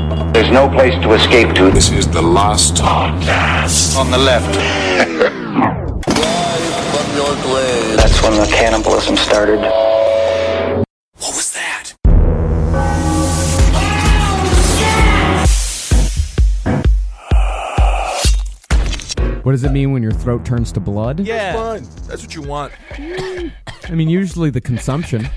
There's no place to escape to. This is the last podcast. On the left. From your grave. That's when the cannibalism started. What was that? What does it mean when your throat turns to blood? Yeah. Fun. That's what you want. I mean, usually the consumption.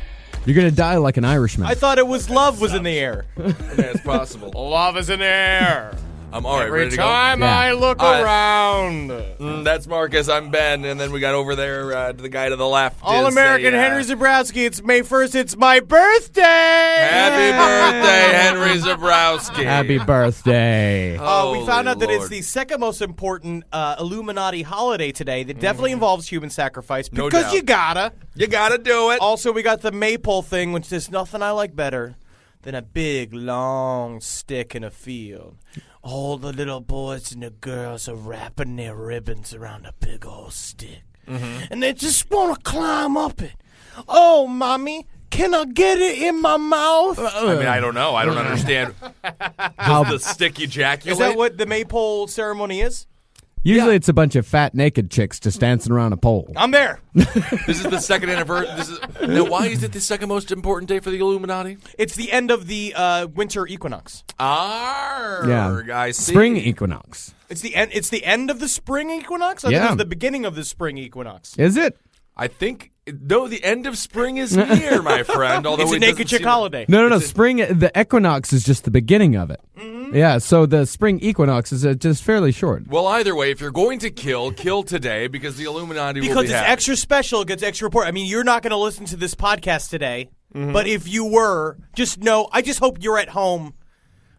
You're going to die like an Irishman. I thought it was love was in the air. I mean, it's possible. Love is in the air. I'm all right. Every Ready to go? time I look All right. around. That's Marcus. I'm Ben. And then we got over there to the guy to the left. All is American a, Henry Zabrowski. It's May 1st. It's my birthday. Happy birthday, Henry Zabrowski. Happy birthday. We found out that it's Lord. the second most important Illuminati holiday today that definitely involves human sacrifice No because doubt. you gotta. You gotta do it. Also, we got the maypole thing, which there's nothing I like better than a big, long stick in a field. All the little boys and the girls are wrapping their ribbons around a big old stick. And they just want to climb up it. Oh, Mommy, can I get it in my mouth? I mean, I don't know. I don't understand. Does the stick ejaculate? Is that what the maypole ceremony is? Usually it's a bunch of fat naked chicks just dancing around a pole. I'm there. This is the second anniversary. Now, why is it the second most important day for the Illuminati? It's the end of the winter equinox. I see. Spring equinox. It's the end. It's the end of the spring equinox. I think Yeah. it's the beginning of the spring equinox. Is it? I think, no, the end of spring is near, my friend. Although It's a it naked doesn't chick seem- holiday. No. Spring, the equinox is just the beginning of it. Yeah, so the spring equinox is just fairly short. Well, either way, if you're going to kill today because the Illuminati will Because be it's happy. extra special, it gets extra report. I mean, you're not going to listen to this podcast today, but if you were, just know, I just hope you're at home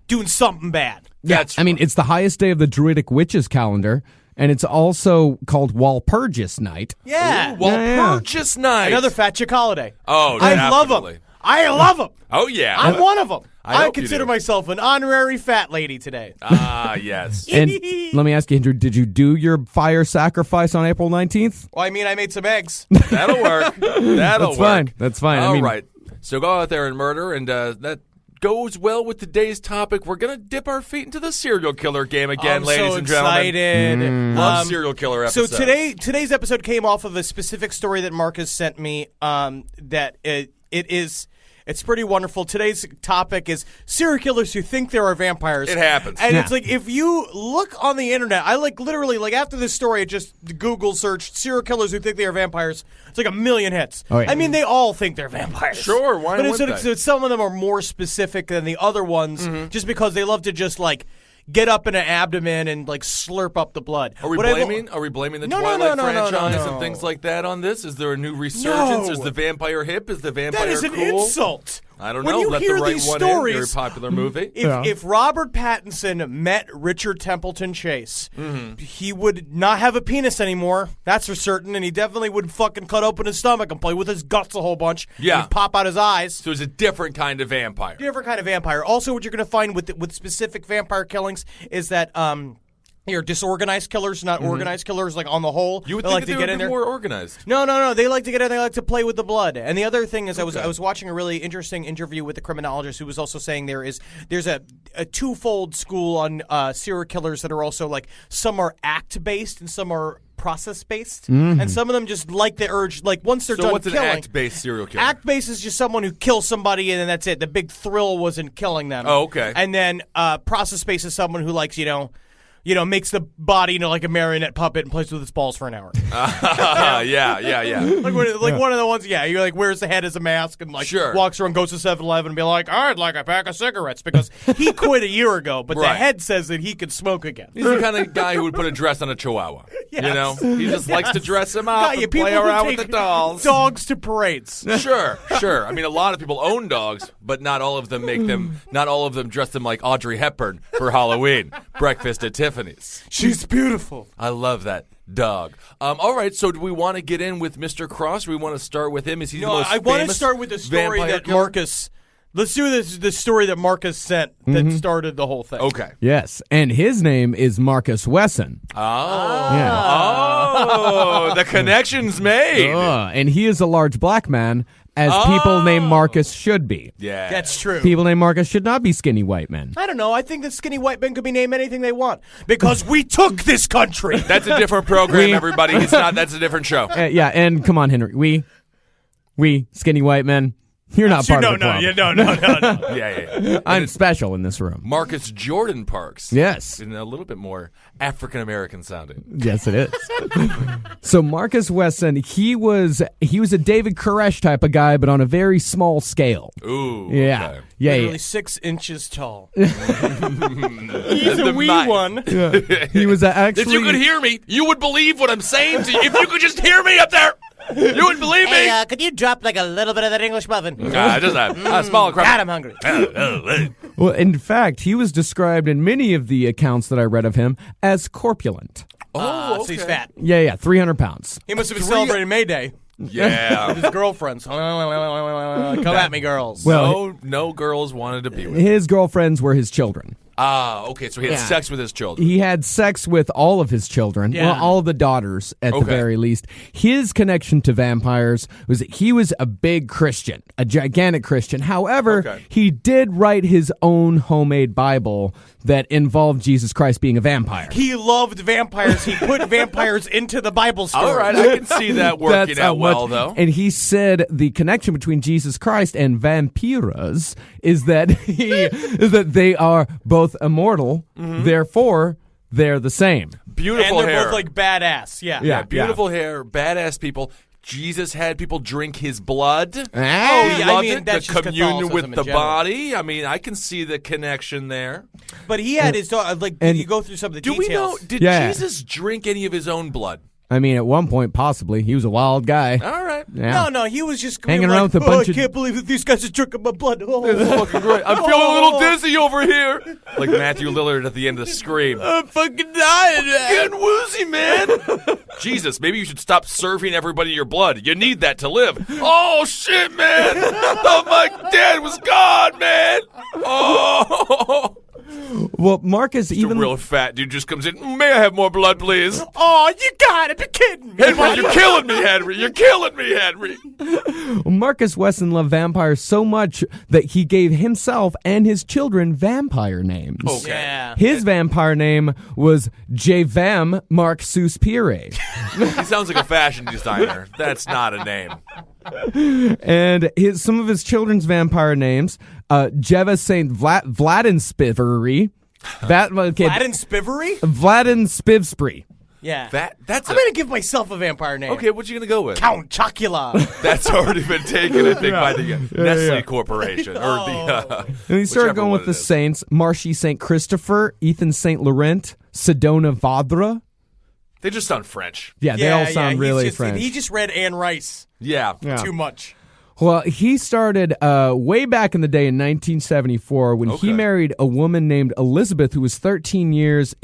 doing something bad. That's I mean, it's the highest day of the Druidic Witches calendar, and it's also called Walpurgis Night. Yeah. Walpurgis Night. Another fat chick holiday. Oh, I love definitely. them. I love them. Oh, yeah. I'm one of them. I I hope you consider do. myself an honorary fat lady today. Ah, yes. And let me ask you, Andrew, did you do your fire sacrifice on April 19th? Well, I mean, I made some eggs. That'll work. That'll That's work. fine. That's fine. All I mean, right. So go out there and murder, and that goes well with today's topic. We're going to dip our feet into the serial killer game again, I'm ladies so and gentlemen. excited. Love serial killer So episodes. today's episode came off of a specific story that Marcus sent me. It's pretty wonderful. Today's topic is serial killers who think there are vampires. It happens. And Yeah. it's like, if you look on the internet, I literally after this story, I just Google searched serial killers who think they are vampires. It's like 1 million hits. Oh, yeah. I mean, they all think they're vampires. Sure, why but wouldn't it's, they? some of them are more specific than the other ones just because they love to just get up in an abdomen and slurp up the blood. Are we blaming the No, Twilight no, franchise no. and things like that on this? Is there a new resurgence? No. Is the vampire hip? Is the vampire That is an cool? insult. I don't When know. you Let hear the right these one stories, in. Very popular movie. If Robert Pattinson met Richard Templeton Chase, he would not have a penis anymore. That's for certain. And he definitely would fucking cut open his stomach and play with his guts a whole bunch. Yeah. And pop out his eyes. So it's a different kind of vampire. Different kind of vampire. Also, what you're going to find with specific vampire killings is that you're disorganized killers, not organized killers. On the whole, You would they think like that to they get would in be there. more organized. No. They like to get in. They like to play with the blood. And the other thing is, I was watching a really interesting interview with a criminologist who was also saying there's a twofold school on serial killers that are also some are act based and some are process based, and some of them just like the urge. Once they're So done what's an killing, act-based serial killer? Act based is just someone who kills somebody and then that's it. The big thrill was in killing them. Oh, okay. And then process based is someone who likes makes the body like a marionette puppet and plays with its balls for an hour. Yeah. One of the ones, you're wears the head as a mask and Sure. walks around, goes to 7-Eleven and be like, I'd like a pack of cigarettes because he quit a year ago, but the Right. head says that he could smoke again. He's the kind of guy who would put a dress on a chihuahua. Yes. You know? He just likes to dress him up and people play who around with take the dolls. Dogs to parades. Sure. I mean, a lot of people own dogs, but not all of them dress them like Audrey Hepburn for Halloween. Breakfast at Tiffany's. She's beautiful. I love that dog. All right, so do we want to get in with Mr. Cross? Or we want to start with him? Is he the most I want to famous start with the story vampire that killer? Let's do this story that Marcus sent that started the whole thing. Okay. Yes, and his name is Marcus Wesson. Oh. Yeah. Oh, the connection's made. And he is a large black man, as people named Marcus should be. Yeah. That's true. People named Marcus should not be skinny white men. I don't know. I think that skinny white men could be named anything they want because we took this country. That's a different program, everybody. It's not. That's a different show. Yeah, and come on, Henry. We skinny white men. You're not part of the club. No. Yeah. I'm special in this room. Marcus Jordan Parks. Yes. And a little bit more African American sounding. Yes, it is. So Marcus Wesson, he was a David Koresh type of guy, but on a very small scale. Ooh. Yeah. Okay. Yeah. Literally 6 inches tall. He's a wee one. He was actually. If you could hear me, you would believe what I'm saying to you. If you could just hear me up there, you would believe me. Hey, could you drop like a little bit of that English muffin? Just a small crap. God, I'm hungry. Well, in fact, he was described in many of the accounts that I read of him as corpulent. So he's fat. Yeah, 300 pounds. He must have been celebrating May Day Yeah. with his girlfriends. Come at me, girls. Well, no girls wanted to be with him. his girlfriends were his children. Okay, so he had Yeah. sex with his children. He had sex with all of his children, Yeah. well, all of the daughters at the Okay. very least. His connection to vampires was that he was a big Christian, a gigantic Christian. However, Okay. he did write his own homemade Bible that involved Jesus Christ being a vampire. He loved vampires. He put vampires into the Bible story. All right, I can see that working That's out how well, much- though. And he said the connection between Jesus Christ and vampiras is that they are both immortal, therefore they're the same. Beautiful And they're hair. both like badass. Yeah. Yeah. Beautiful hair, badass people. Jesus had people drink his blood. Oh, He yeah, I loved mean, it. that's The just communion Catholicism with in the general. body. I mean, I can see the connection there. But he had his dog. Like, and- you go through some of the Do we know? details. Did Yeah. Jesus drink any of his own blood? I mean, at one point, possibly. He was a wild guy. All right. Yeah. No, he was just Hanging like, around with a bunch I of- can't believe that these guys are drinking my blood. Oh. This is fucking great. I'm feeling a little dizzy over here. Like Matthew Lillard at the end of Scream. I'm fucking dying. Getting woozy, man. Jesus, maybe you should stop serving everybody your blood. You need that to live. Oh, shit, man. I thought my dad was God, man. Oh. Well, Marcus A even real fat dude just comes in. May I have more blood, please? Oh, you gotta be kidding me. Henry, you're killing me, Henry. You're killing me, Henry. Marcus Wesson loved vampires so much that he gave himself and his children vampire names. Okay. Yeah. His vampire name was Javam Mark Suspire. He sounds like a fashion designer. That's not a name. And some of his children's vampire names, Jeva St. Vladin Spivery. Latin Spivery? Vladin Spivspree. Yeah. That's I'm gonna give myself a vampire name. Okay, what you gonna go with? Count Chocula. That's already been taken, I think, by the Nestle Corporation. Or the, And he started whichever going one with it the is. saints, Marshy St. Christopher, Ethan St. Laurent, Sedona Vadra. They just sound French. Yeah, they all sound really he's just, French. He just read Anne Rice Yeah. too much. Well, he started way back in the day in 1974 when he Okay. married a woman named Elizabeth, who was 13 years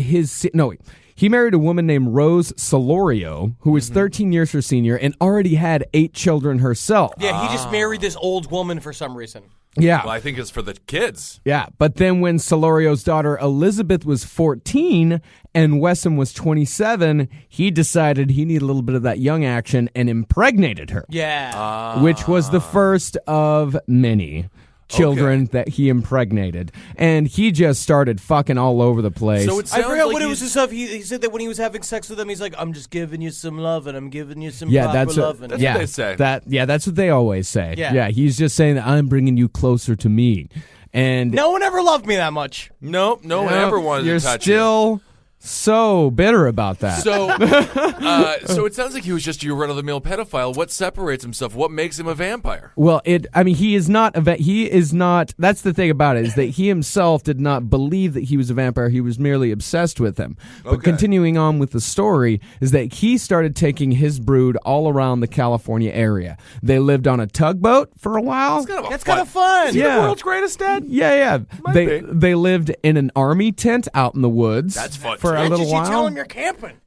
he married a woman named Rose Solorio, who was 13 years her senior and already had 8 children herself. Yeah, he just married this old woman for some reason. Yeah. Well, I think it's for the kids. Yeah, but then when Solorio's daughter Elizabeth was 14 and Wesson was 27, he decided he needed a little bit of that young action and impregnated her, Yeah. which was the first of many children that he impregnated. And he just started fucking all over the place. So it I sounds forgot like what it was. he's- The stuff he said that when he was having sex with them, he's like, "I'm just giving you some love, and I'm giving you some proper that's love." That's what they say. That's what they always say. Yeah. He's just saying that I'm bringing you closer to me. And No one ever loved me that much. No one ever wanted you're to touch you. still so bitter about that. So it sounds like he was just your run-of-the-mill pedophile. What separates himself? What makes him a vampire? Well, he is not he is not, that's the thing about it, is that he himself did not believe that he was a vampire. He was merely obsessed with him. But Okay. continuing on with the story is that he started taking his brood all around the California area. They lived on a tugboat for a while. That's kind of fun. Is he Yeah. the world's greatest dad? Yeah. be. They lived in an army tent out in the woods. That's fun, for a little You while. tell them you're camping.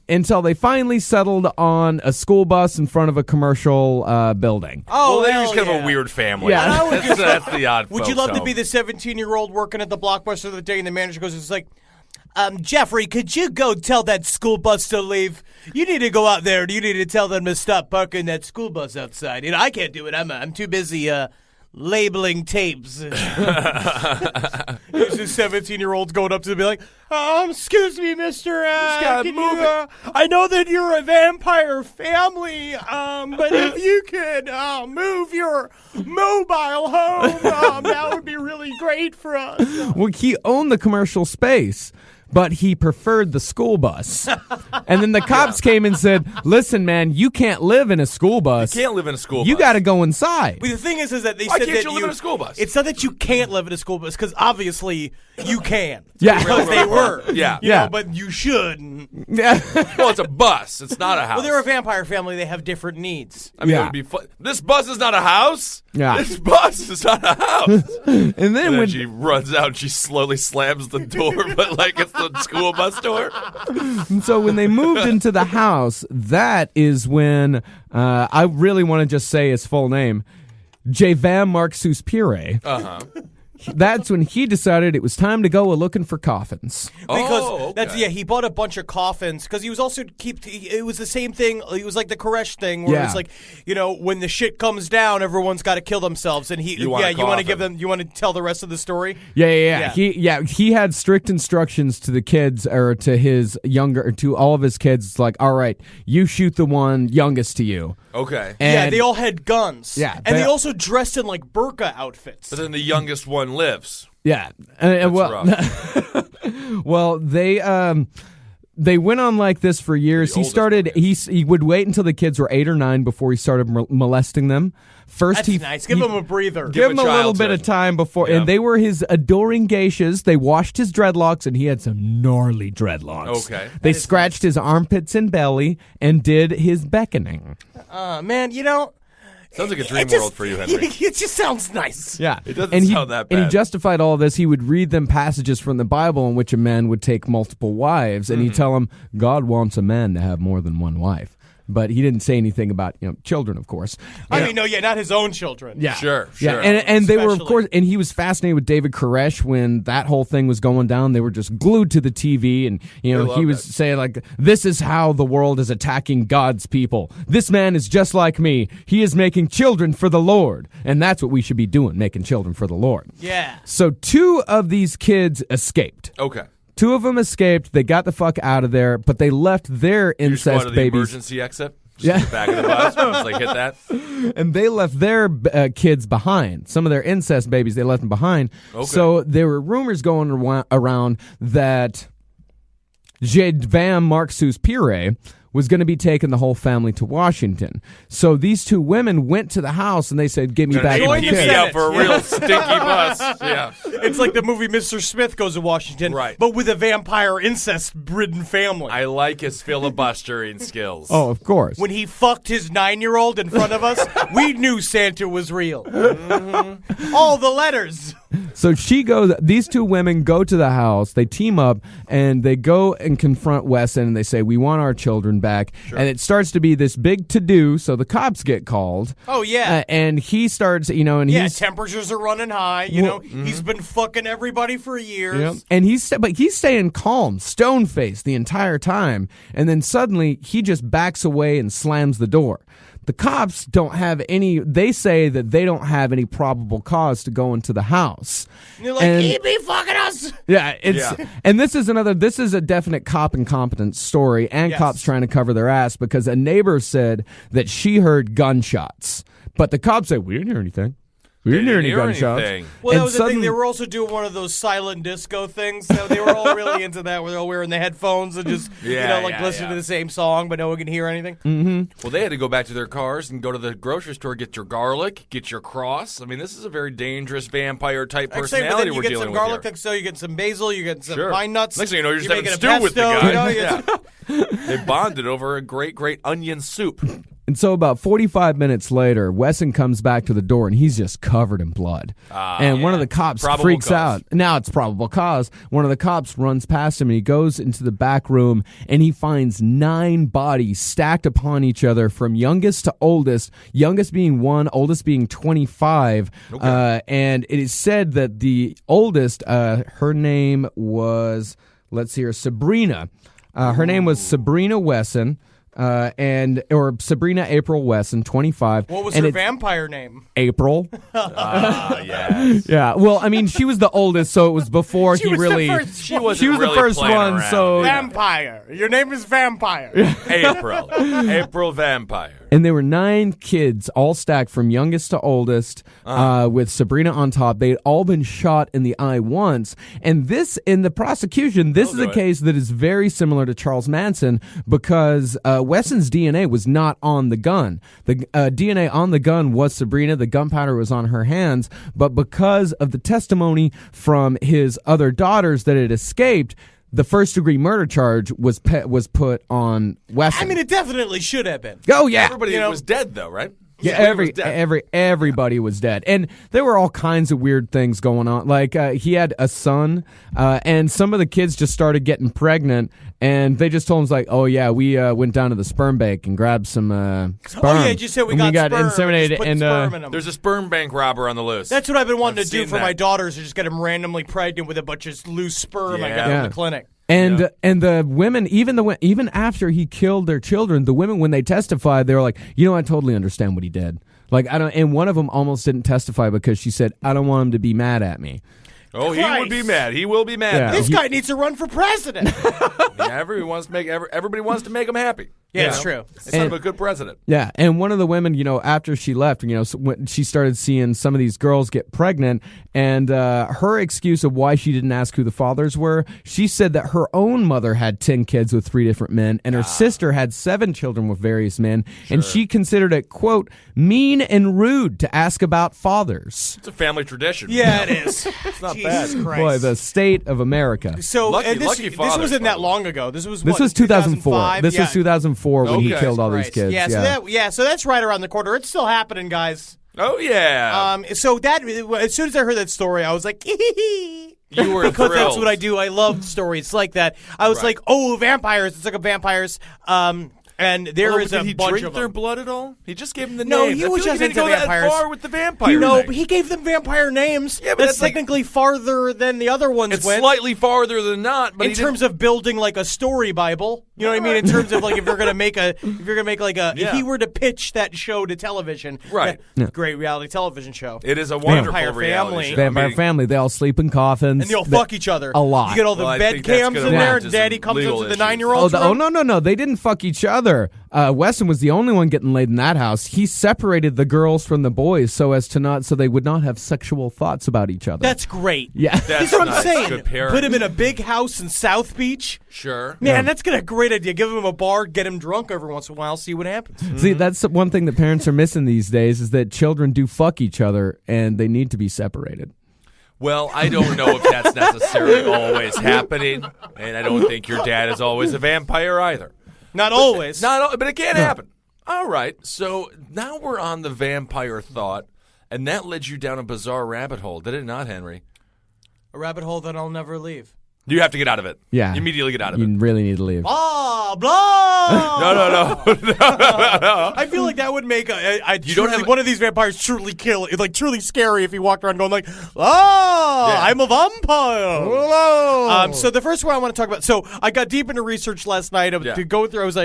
Until they finally settled on a school bus in front of a commercial building. Oh, well, they're hell just kind of yeah. a weird family. Yeah. And I would That's the odd Would you folks love to home. be the 17-year-old working at the Blockbuster the day, and the manager goes, it's like, Jeffrey, could you go tell that school bus to leave? You need to go out there and you need to tell them to stop parking that school bus outside. You know, I can't do it. I'm too busy labeling tapes. There's this 17-year-old going up to them and be like, excuse me, mister. Can you, I know that you're a vampire family, but if you could move your mobile home, that would be really great for us. Well, he owned the commercial space, but he preferred the school bus. And then the cops came and said, listen, man, you can't live in a school bus. You can't live in a school bus. You got to go inside. But the thing is that they Why said can't that you live in a school bus? It's not that you can't live in a school bus, because obviously you can. Yeah. Because they were. Yeah. You Yeah. know, but you shouldn't. Well, it's a bus. It's not a house. Well, they're a vampire family. They have different needs. I mean, Yeah. it would be fun. This bus is not a house. Yeah. This bus is not a house. And then And then when she runs out and she slowly slams the door, but like it's the school bus door. so when they moved into the house, that is when I really want to just say his full name, Javam Marcus Pire. That's when he decided it was time to go looking for coffins. Because Oh, that's okay. he bought a bunch of coffins because he was also it was the same thing. It was like the Koresh thing where Yeah. it's like, you know, when the shit comes down, everyone's got to kill themselves, and You want a you want to give coffin. them, you want to tell the rest of the story. Yeah. He had strict instructions to the kids, or to his younger, to all of his kids. It's like, all right, you shoot the one youngest to you. Okay. Yeah, And they all had guns. Yeah, and they- they also dressed in like burqa outfits. But then the youngest one lives. yeah, well, rough. well, they went on like this for years. The He oldest started. one, He would wait until the kids were 8 or 9 before he started molesting them. First, That's he nice. Give them a breather. Give him him a a little bit of childhood. time before, Yeah. and they were his adoring geishas. They washed his dreadlocks, and he had some gnarly dreadlocks. Okay. They scratched his armpits and belly and did his beckoning. Man, you know, Sounds like a dream it just- world for you, Henry. It just sounds nice. Yeah, It doesn't and sound that And he bad. justified all of this. He would read them passages from the Bible in which a man would take multiple wives, and he'd tell them God wants a man to have more than one wife. But he didn't say anything about children, of course. I mean, no, not his own children. Yeah, Sure. Yeah, and they were, of Especially. course, and he was fascinated with David Koresh when that whole thing was going down. They were just glued to the TV, and he love was that. saying like, "This is how the world is attacking God's people. This man is just like me. He is making children for the Lord, and that's what we should be doing, making children for the Lord." Yeah. So 2 of these kids escaped. Okay. 2 of them escaped. They got the fuck out of there, but they left their You just go out incest of the babies. emergency exit. Just Yeah. in the back of the bus. Just like hit that. And they left their kids behind. Some of their incest babies, they left them behind. Okay. So there were rumors going around that Javam Marcus Pire was going to be taking the whole family to Washington. So these 2 women went to the house and they said, "Give me back my Join the kids." Senate. out for a real stinky bus. Yeah. It's like the movie Mr. Smith Goes to Washington, Right. but with a vampire incest-ridden family. I like his filibustering skills. Oh, of course. When he fucked his 9-year-old in front of us, we knew Santa was real. All the letters. So these 2 women go to the house, they team up, and they go and confront Wesson, and they say, "We want our children back." And it starts to be this big to-do, so the cops get called. Oh, yeah. And he starts, and Yeah, he's... temperatures are running high. He's been fucking everybody for years. Yep. And he's staying calm, stone-faced the entire time. And then suddenly, he just backs away and slams the door. The cops don't have any... They say that they don't have any probable cause to go into the house. And you're like, And- he be fucking us. Yeah, and this is a definite cop incompetence story, and Yes. cops trying to cover their ass because a neighbor said that she heard gunshots, but the cops said we didn't hear anything. We didn't hear any gunshots. anything. Well, that And was the thing. suddenly- They were also doing one of those silent disco things. So they were all really into that, where they're all wearing the headphones and just, Yeah, listening yeah. to the same song, but no one can hear anything. Well, they had to go back to their cars and go to the grocery store, get your garlic, get your cross. I mean, this is a very dangerous vampire-type Like I say, but personality then you we're get dealing some with garlic, here. so you get some basil, you get some Sure. pine nuts. Next thing you know, you're just having making a stew with the pesto, guy. you know, Yeah. They bonded over a great, great onion soup. And so about 45 minutes later, Wesson comes back to the door, and he's just covered in blood. And one of the cops Probable freaks cause. out. Now it's probable cause. One of the cops runs past him, and he goes into the back room, and he finds 9 bodies stacked upon each other from youngest to oldest, youngest being 1, oldest being 25. And it is said that the oldest, her name was, let's see here, Sabrina. Her name was Sabrina Wesson. Or Sabrina April Wesson, 25. What was and her vampire name? April. Yes. Yeah. Well, I mean, she was the oldest, so it was before She he was the really. first She one. wasn't She was the really first playing one, around. so Vampire. Your name is Vampire. April Vampire. And there were 9 kids, all stacked from youngest to oldest, with Sabrina on top. They had all been shot in the eye once. And this, in the prosecution, this is a case that is very similar to Charles Manson because Wesson's DNA was not on the gun. The DNA on the gun was Sabrina. The gunpowder was on her hands. But because of the testimony from his other daughters that had escaped, the first-degree murder charge was put on Wesson. I mean, it definitely should have been. Oh yeah, Everybody was dead, though, right? yeah, Everybody was dead. everybody was dead, and there were all kinds of weird things going on. Like he had a son, and some of the kids just started getting pregnant, and they just told him like, "Oh yeah, we went down to the sperm bank and grabbed some sperm." Oh yeah, just said we and got sperm. inseminated, Just put and sperm in them. There's a sperm bank robber on the loose. That's what I've been wanting I've to do seen for that. my daughters, is just get them randomly pregnant with a bunch of loose sperm I got Yeah. from the clinic. And the women, even after he killed their children, the women, when they testified, they were like, I totally understand what he did. Like, I don't. And one of them almost didn't testify because she said, I don't want him to be mad at me. Oh, he would be mad. He will be mad. Yeah. This guy needs to run for president. Everybody wants to make him happy. Yeah, it's You know? true. It's sort of a good president. Yeah, and one of the women, after she left, when she started seeing some of these girls get pregnant, and her excuse of why she didn't ask who the fathers were, she said that her own mother had 10 kids with 3 different men, and her sister had 7 children with various men, and she considered it, quote, mean and rude to ask about fathers. It's a family tradition. Yeah, it is. It's not Jesus bad. Christ. Boy, the state of America. So Lucky- and this lucky this fathers, wasn't by that the way. long ago. This was This what, was 2004. 2005? This was 2004 when he Okay. killed all these Christ. kids. Yeah, so that's right around the corner. It's still happening, guys. Oh, yeah. So that as soon as I heard that story, I was like, you were because thrilled. that's what I do. I love stories like that. I was Right. like, oh, vampires. It's like a vampires. And there is did a he bunch drink of their them. blood at all? He just gave them the No, names. he I was feel just like he didn't into go vampires. that far with the vampire No, thing. but he gave them vampire names. Yeah, but that's that's like- technically farther than the other ones It's went. slightly farther than not, but in terms of building like a story Bible, you know what I mean? In terms of like if you're gonna make like a, if he were to pitch that show to television, Right. that great reality television show, it is a wonderful Vampire reality Family. show. Vampire I mean, family, they all sleep in coffins. and they'll fuck each other a lot. You get all the Well, I bed think that's cams gonna in lead there. to Daddy some comes legal into the issues. 9-year-old. No, they didn't fuck each other. Wesson was the only one getting laid in that house. He separated the girls from the boys so they would not have sexual thoughts about each other. That's great. yeah. That's That's what I'm nice. saying. Good parenting. Put him in a big house in South Beach. Sure. Man, that's a great idea. Give him a bar, get him drunk every once in a while, see what happens. See, that's one thing that parents are missing these days is that children do fuck each other and they need to be separated. Well, I don't know if that's necessarily always happening, and I don't think your dad is always a vampire either. Not always. But it can happen. All right, so now we're on the vampire thought, and that led you down a bizarre rabbit hole, did it not, Henry? A rabbit hole that I'll never leave. You have to get out of it. Yeah. You immediately get out of it. You really need to leave. Blah blah. No. I feel like that would make You don't have- one of these vampires truly truly scary if he walked around going like, I'm a vampire. So the first one I want to talk about. So I got deep into research last night to go through. I was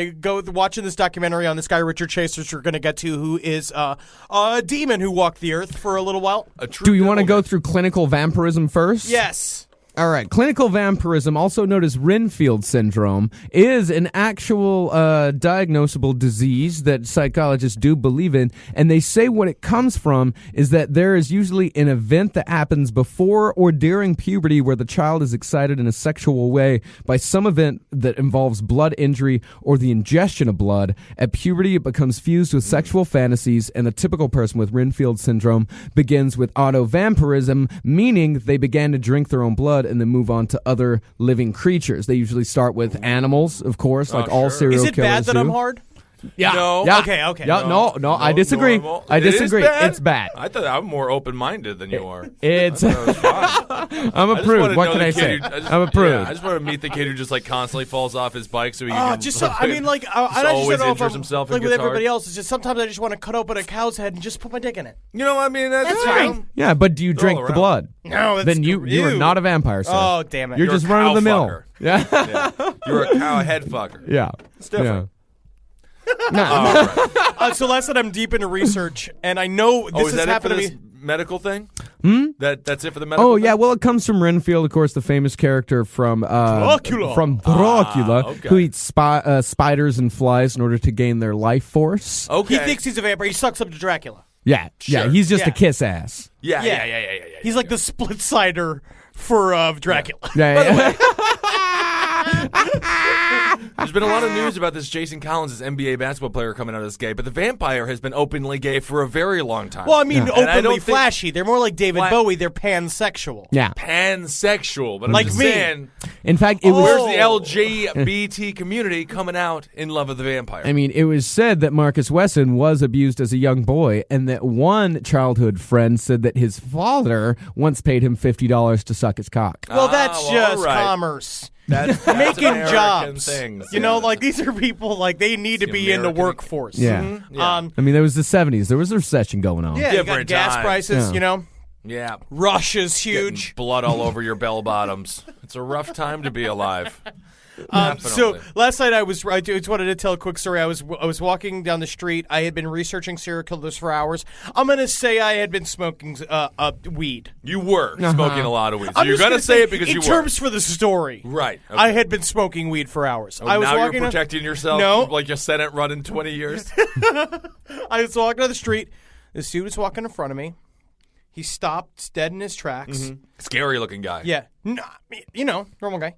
watching this documentary on this guy Richard Chase, which we're going to get to, who is a demon who walked the earth for a little while. Do you want to go through clinical vampirism first? Yes. All right. Clinical vampirism, also known as Renfield syndrome, is an actual diagnosable disease that psychologists do believe in. And they say what it comes from is that there is usually an event that happens before or during puberty where the child is excited in a sexual way by some event that involves blood injury or the ingestion of blood. At puberty, it becomes fused with sexual fantasies, and the typical person with Renfield syndrome begins with auto-vampirism, meaning they began to drink their own blood and then move on to other living creatures. They usually start with animals, of course, like all serial Is it killers bad that do. I'm hard? Yeah. No. Yeah. Okay, okay. Yeah, no, I disagree. Normal. I It is disagree. bad? It's bad. I thought I'm more open-minded than you are. It's. I thought it was fine. I'm a I just prude. wanna What know can the I kid say? who- I'm a prude. Yeah, I just want to meet the kid who just like constantly falls off his bike so he can just so, I mean, like, I just always don't know if injures I'm himself and like with gets everybody hard. else. It's just sometimes I just want to cut open a cow's head and just put my dick in it. You know, I mean, that's fine. Yeah, but do you drink the around. blood? No, that's Then you are ew. not a vampire, sir. Oh, damn it! You're You're just a run of the cow mill. fucker. Yeah. Yeah. You're a cow head fucker. Yeah. It's different. Yeah. So last night I'm deep into research, and I know this Oh, is has that it for happened to this me. medical thing? That's it for the medical Oh thing? yeah, well it comes from Renfield, of course, the famous character from Dracula. okay. who eats spiders and flies in order to gain their life force. Okay. He thinks he's a vampire. He sucks up to Dracula. Yeah, Sure. yeah, he's just Yeah. a kiss ass. Yeah. He's like the split sider for Dracula. Yeah, There's been a lot of news about this Jason Collins, this NBA basketball player, coming out as gay, but the vampire has been openly gay for a very long time. Well, I mean, And I don't openly think- flashy. They're more like David Fla- Bowie. They're pansexual. yeah. Pansexual, but I'm Like just me. saying, In fact, it was. where's the LGBT community coming out in love of the vampire? I mean, it was said that Marcus Wesson was abused as a young boy, and that one childhood friend said that his father once paid him $50 to suck his cock. Well, that's well, just all right. commerce. That's Making American jobs. things. You know, like these are people like they need to the be in the American- workforce. Yeah. Yeah. I mean, there was the 70s. There was a recession going on. Yeah, you got Different gas times. prices, Yeah. you know. Yeah. Russia's Getting huge. blood all over your bell bottoms. It's a rough time to be alive. So Definitely. last night I just wanted to tell a quick story. I was walking down the street. I had been researching serial killers for hours. I'm gonna say I had been smoking weed. You were smoking a lot of weed. So I'm you're just going to gonna say it because in you were. terms for the story. Right. Okay. I had been smoking weed for hours. Oh, I was now walking you're down- protecting yourself No. like you said it run in 20 years. I was walking down the street. This dude was walking in front of me. He stopped dead in his tracks. Scary looking guy. Yeah. No, you know, normal guy.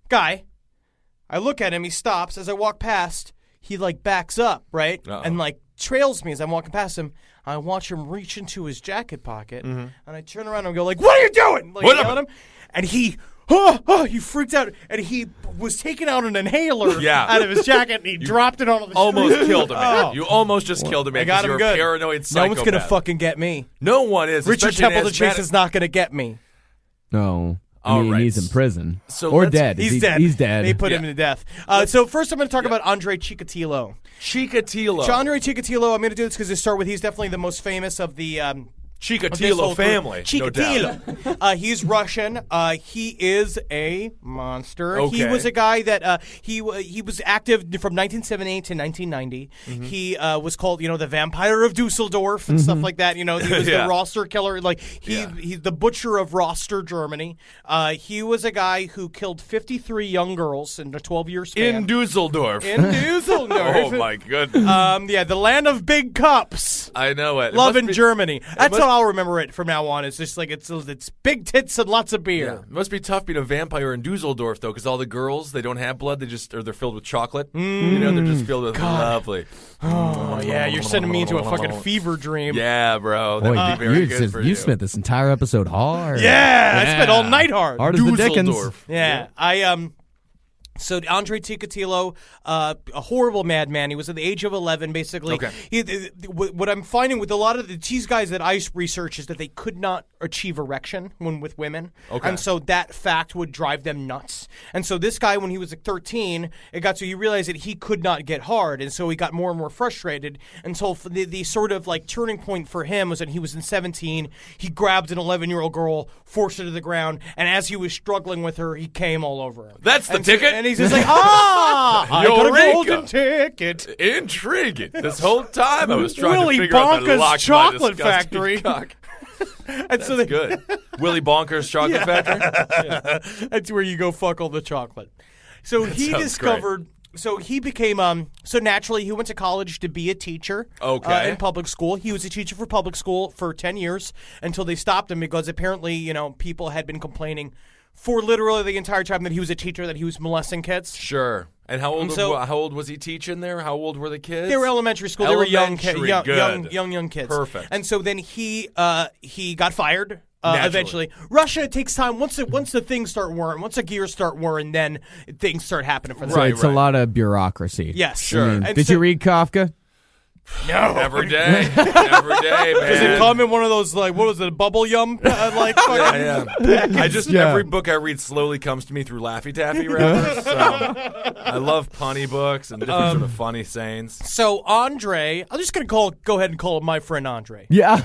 Guy. I look at him. He stops. As I walk past, he, like, backs up, right? Uh-oh. And, like, trails me as I'm walking past him. I watch him reach into his jacket pocket. And I turn around and go, like, what are you doing? Like, What yell am- at him. And he freaked out. And he was taking out an inhaler Yeah. out of his jacket. And he dropped it on the Almost street. killed him. Man. Oh. You almost just killed him. Man, I got 'cause him you're good. a paranoid No psychopath. one's going to fucking get me. No one is. Richard especially Templeton an Chase asthmatic- is not going to get me. No. I All mean, right. he's in prison. So or let's- dead. He's dead. He's dead. They put him Yeah. to death. So first I'm going to talk about Andrei Chikatilo. Chikatilo. Andrei Chikatilo, I'm going to do this because to start with, he's definitely the most famous of the this Chikatilo whole family. No doubt. Chikatilo. He's Russian. He is a monster. He Okay. was a guy that he was active from 1978 to 1990. He was called, the Vampire of Dusseldorf and stuff like that. He was Yeah. the roster killer. Like he's the butcher of roster Germany. He was a guy who killed 53 young girls in a 12-year span. In Dusseldorf. In Dusseldorf. Oh, my goodness. Yeah, the land of big cups. I know it. It Love must in be- Germany. That's must- how I'll remember it from now on. It's just like it's big tits and lots of Yeah. beer. It must be tough being a vampire in Dusseldorf, though, because all the girls, they don't have blood. They're filled with chocolate. They're just filled with lovely. Oh yeah, you're sending me into a fucking fever dream. Yeah, bro. Boy, That'd be very you, good for you you. spent this entire episode hard. Yeah, I spent all night hard. Hard as the Dickens. Dusseldorf. Yeah, So Andrei Chikatilo, a horrible madman. He was at the age of 11, basically. Okay. What I'm finding with a lot of these guys that I research is that they could not achieve erection when with women. Okay. And so that fact would drive them nuts. And so this guy, when he was like 13, it got so he realized that he could not get hard. And so he got more and more frustrated until the sort of like turning point for him was that he was in 17. He grabbed an 11-year-old girl, forced her to the ground, and as he was struggling with her, he came all over him. That's the ticket? And he's just like, I got a Eureka. golden ticket. Intriguing. This whole time I was trying Willy to figure out the Bonka's lock my Chocolate disgusting Factory. cock. And so they, Good. Willy Bonker's Chocolate Factory? that's where you go fuck all the chocolate. So he sounds discovered. So he became so naturally he went to college to be a teacher. Okay. In public school, he was a teacher for public school for 10 years until they stopped him because apparently people had been complaining for literally the entire time that he was a teacher that he was molesting kids. Sure. And how old was he teaching there? How old were the kids? They were elementary school. They were young Elementary, kids. good. Young kids. Perfect. And so then he got fired Naturally. eventually. Russia takes time. Once the things start whirring, once the gears start whirring, then things start happening for them. So it's a lot of bureaucracy. Yes. Sure. And Did you read Kafka? No. Every day, every day, man. Does it come in one of those, like, what was it, a bubble yum? Like, Yeah. package? Every book I read slowly comes to me through Laffy Taffy wrappers. So I love punny books and different sort of funny sayings. So Andrei, I'm just going to go ahead and call him my friend Andrei. Yeah.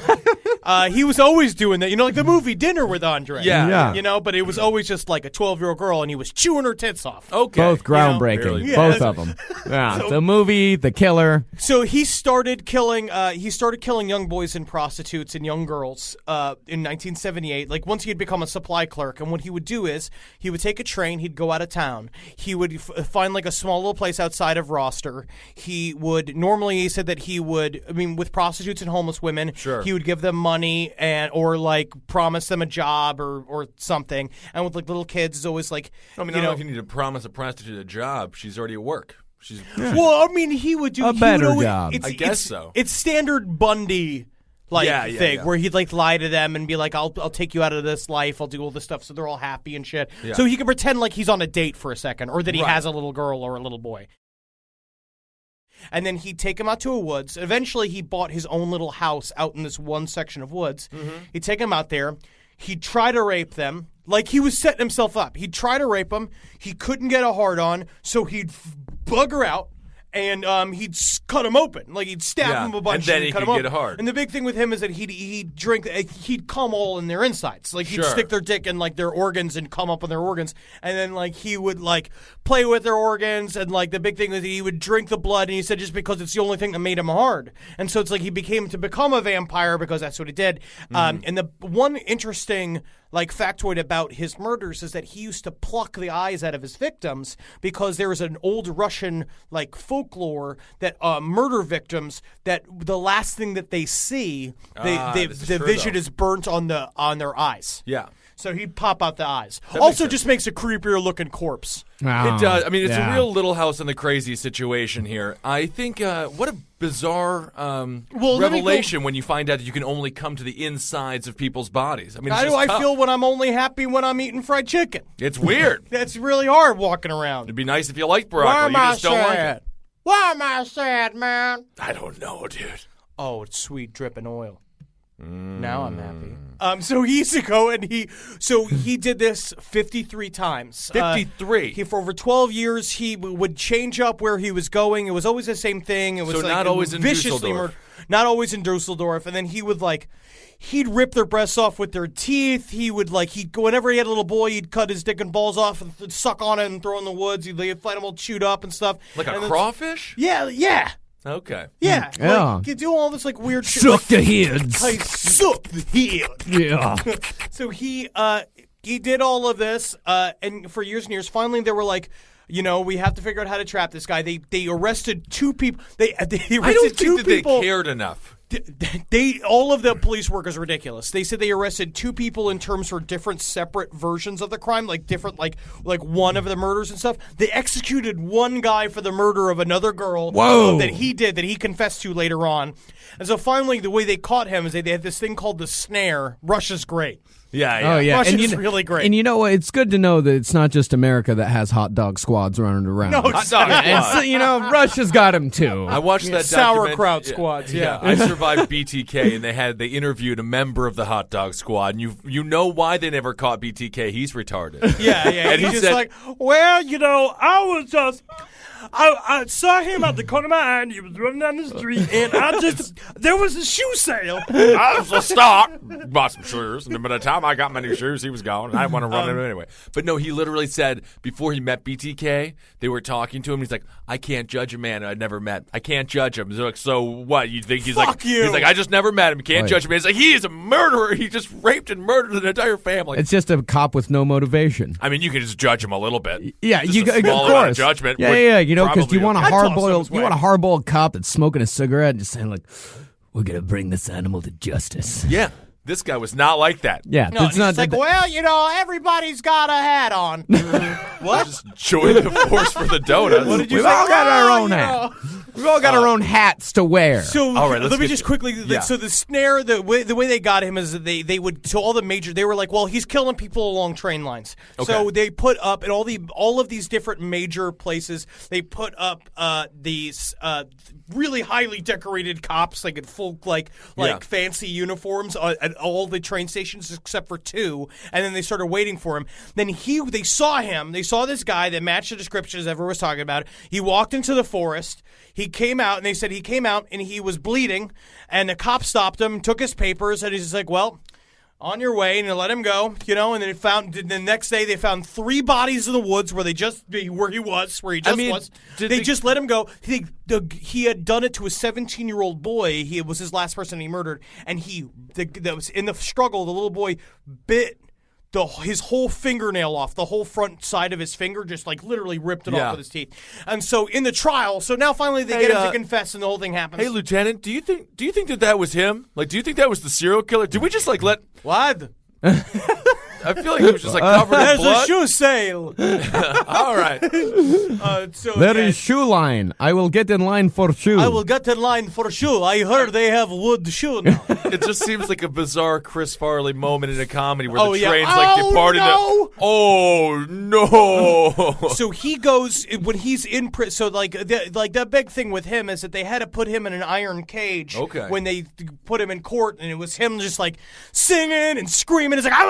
He was always doing that. You know, like the movie Dinner with Andrei. Yeah. You know, but it was always just like a 12-year-old girl, and he was chewing her tits off. Okay. Both groundbreaking. Really? Yeah. Both of them. Yeah. The movie, The Killer. So he started killing young boys and prostitutes and young girls in 1978. Like once he had become a supply clerk, and what he would do is he would take a train, he'd go out of town, he would find like a small little place outside of Roster. He said that he would, with prostitutes and homeless women, Sure. he would give them money or like promise them a job or something. And with like little kids, it's always like, I don't know if you need to promise a prostitute a job. She's already at work. She's Well, he would do A he better would always, job. I guess so. It's standard Bundy thing yeah. where he'd like lie to them and be like, I'll take you out of this life, I'll do all this stuff, so they're all happy and shit. Yeah. So he can pretend like he's on a date for a second, or that he Right. has a little girl or a little boy. And then he'd take him out to a woods. Eventually, he bought his own little house out in this one section of woods. Mm-hmm. He'd take them out there. He'd try to rape them. Like, he was setting himself up. He'd try to rape them. He couldn't get a hard on, so he'd bugger out. And he'd cut him open, like he'd stab him a bunch, and then he cut could him get open. hard. And the big thing with him is that he'd drink, he'd cum all in their insides, like he'd Sure. stick their dick in like their organs and cum up on their organs, and then like he would like play with their organs, and like the big thing is he would drink the blood, and he said just because it's the only thing that made him hard, and so it's like he become a vampire because that's what he did. And the one interesting like factoid about his murders is that he used to pluck the eyes out of his victims because there was an old Russian like folklore that murder victims, that the last thing that they see, this is the true, vision though. is burnt on their eyes. Yeah. So he'd pop out the eyes. makes Also, sense. just makes a creepier looking corpse. It does. I mean, it's Yeah. a real Little House on the Crazy situation here. I think what a bizarre revelation when you find out that you can only come to the insides of people's bodies. I mean, it's How do just I tough. feel when I'm only happy when I'm eating fried chicken? It's weird. That's really hard walking around. It'd be nice if you liked broccoli. You just don't like it. Why am I sad, man? I don't know, dude. Oh, it's sweet dripping oil. Now I'm happy. So he used to go and he did this 53 times. 53? For over 12 years, he would change up where he was going. It was always the same thing. It was So like, not always in viciously Dusseldorf. not always in Dusseldorf. And then he would he'd rip their breasts off with their teeth. He would whenever he had a little boy, he'd cut his dick and balls off and suck on it and throw it in the woods. He'd find them all chewed up and stuff. Like a And then- crawfish? Yeah. Okay. Yeah. Yeah. Like, you do all this weird shit. Suck the heads. I suck the head. Yeah. So he did all of this, and for years and years. Finally, they were like, we have to figure out how to trap this guy. They arrested 2 people. They arrested I don't 2 think that they people. cared enough. All of the police work is ridiculous. They said they arrested 2 people in terms for different separate versions of the crime, like different like one of the murders and stuff. They executed one guy for the murder of another girl that he confessed to later on. And so finally the way they caught him is they had this thing called the snare. Russia's great. Yeah. Oh, yeah. Russia's really great. And you know what? It's good to know that it's not just America that has hot dog squads running around. No, Hot dog And squad. so, Russia's got them too. I watched that sauerkraut document- squads, yeah. I survived BTK, and they interviewed a member of the hot dog squad, and you know why they never caught BTK? He's retarded. Yeah. And He's he just said- like, well, I was just. I saw him at the corner of my eye, and he was running down the street, and there was a shoe sale. I was a stock, bought some shoes, and then by the time I got my new shoes, he was gone, and I didn't want to run him anyway. But no, he literally said before he met BTK, they were talking to him. He's like, I can't judge a man I'd never met. I can't judge him. They're like, so what? You think he's Fuck like? you. He's like, I just never met him. Can't Right. judge him. He's like, he is a murderer. He just raped and murdered an entire family. It's just a cop with no motivation. I mean, you can just judge him a little bit. Yeah, Just you a of small amount course. of judgment. Yeah, would yeah. Because probably you want a I'd toss him hard-boiled, his way. cop that's smoking a cigarette and just saying like, "We're gonna bring this animal to justice." Yeah, this guy was not like that. Yeah, No, it's not it's like, well, everybody's got a hat on. What? Just join the force for the donuts. What did you We've say? all got our Well, own you hat. know. We've all got our own hats to wear. So All right, let's let me get just to- quickly. yeah. So the snare, the way they got him is that they would to all the major. They were like, well, he's killing people along train lines. So Okay. they put up at all of these different major places. They put up these really highly decorated cops, like in full like Yeah. fancy uniforms at all the train stations except for 2. And then they started waiting for him. Then they saw him. They saw this guy that matched the description as everyone was talking about. He walked into the forest. He came out, and they said he came out, and he was bleeding, and the cop stopped him, took his papers, and he's just like, well, on your way, and they let him go, and then the next day they found 3 bodies in the woods where he was. They just let him go. He had done it to a 17-year-old boy. It was his last person he murdered, and that was in the struggle, the little boy bit his whole fingernail off, the whole front side of his finger, just like literally ripped it off with his teeth. And so in the trial, now finally they get him to confess, and the whole thing happens. Hey, Lieutenant, do you think that was him? Like, do you think that was the serial killer? Did we just like let? What? I feel like he was just like covered in There's blood. a shoe sale. All right. There is shoe line. I will get in line for shoe. I will get in line for shoe. I heard they have wood shoe now. It just seems like a bizarre Chris Farley moment in a comedy where Oh, the yeah. train's like Oh, departing. no! Oh no! So he goes when he's in prison. So the big thing with him is that they had to put him in an iron cage. Okay. When they put him in court, and it was him just like singing and screaming. It's like I'm